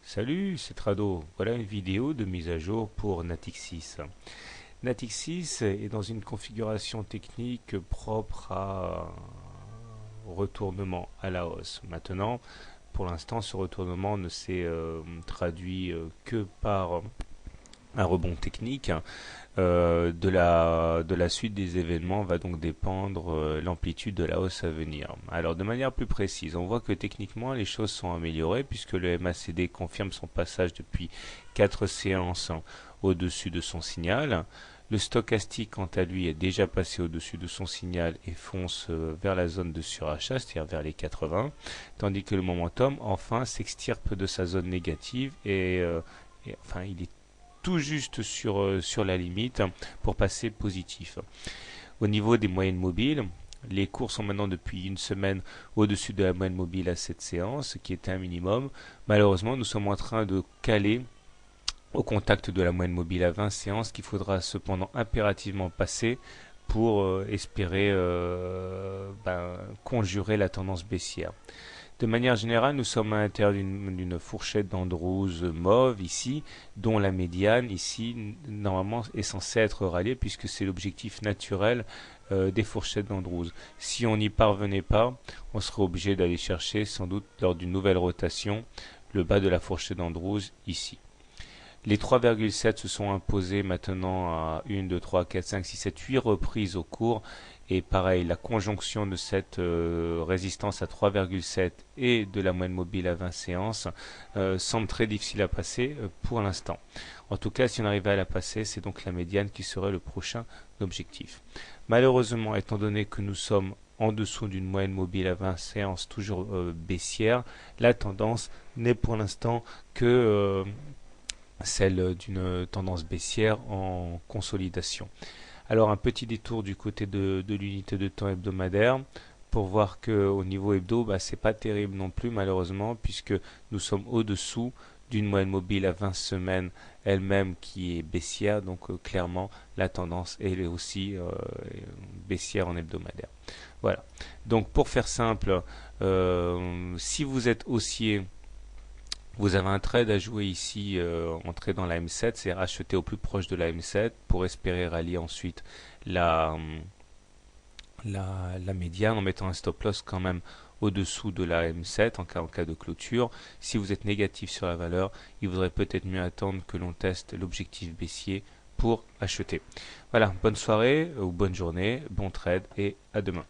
Salut, c'est Trado. Voilà une vidéo de mise à jour pour Natixis. Natixis est dans une configuration technique propre à retournement à la hausse. Maintenant, pour l'instant, ce retournement ne s'est traduit que par un rebond technique. De la suite des événements va donc dépendre l'amplitude de la hausse à venir. Alors de manière plus précise, on voit que techniquement les choses sont améliorées puisque le MACD confirme son passage depuis 4 séances au-dessus de son signal. Le stochastique, quant à lui, est déjà passé au-dessus de son signal et fonce vers la zone de surachat, c'est-à-dire vers les 80, tandis que le momentum, enfin, s'extirpe de sa zone négative enfin, il est tout juste sur la limite pour passer positif. Au niveau des moyennes mobiles, les cours sont maintenant depuis une semaine au-dessus de la moyenne mobile à cette séance, qui était un minimum. Malheureusement, nous sommes en train de caler au contact de la moyenne mobile à 20 séances qu'il faudra cependant impérativement passer pour espérer conjurer la tendance baissière. De manière générale, nous sommes à l'intérieur d'une fourchette d'Andrews mauve ici, dont la médiane ici normalement est censée être ralliée puisque c'est l'objectif naturel des fourchettes d'Andrews. Si on n'y parvenait pas, on serait obligé d'aller chercher sans doute lors d'une nouvelle rotation le bas de la fourchette d'Andrews ici. Les 3,7 se sont imposés maintenant à 1, 2, 3, 4, 5, 6, 7, 8 reprises au cours. Et pareil, la conjonction de cette résistance à 3,7 et de la moyenne mobile à 20 séances semble très difficile à passer pour l'instant. En tout cas, si on arrivait à la passer, c'est donc la médiane qui serait le prochain objectif. Malheureusement, étant donné que nous sommes en dessous d'une moyenne mobile à 20 séances toujours baissière, la tendance n'est pour l'instant que celle d'une tendance baissière en consolidation. Alors un petit détour du côté de l'unité de temps hebdomadaire pour voir que au niveau hebdo, c'est pas terrible non plus malheureusement puisque nous sommes au-dessous d'une moyenne mobile à 20 semaines elle-même qui est baissière, donc clairement la tendance elle est aussi baissière en hebdomadaire. Voilà. Donc pour faire simple, si vous êtes haussier, vous avez un trade à jouer ici, entrer dans la M7, c'est acheter au plus proche de la M7 pour espérer rallier ensuite la médiane en mettant un stop loss quand même au-dessous de la M7 en cas de clôture. Si vous êtes négatif sur la valeur, il vaudrait peut-être mieux attendre que l'on teste l'objectif baissier pour acheter. Voilà, bonne soirée ou bonne journée, bon trade et à demain.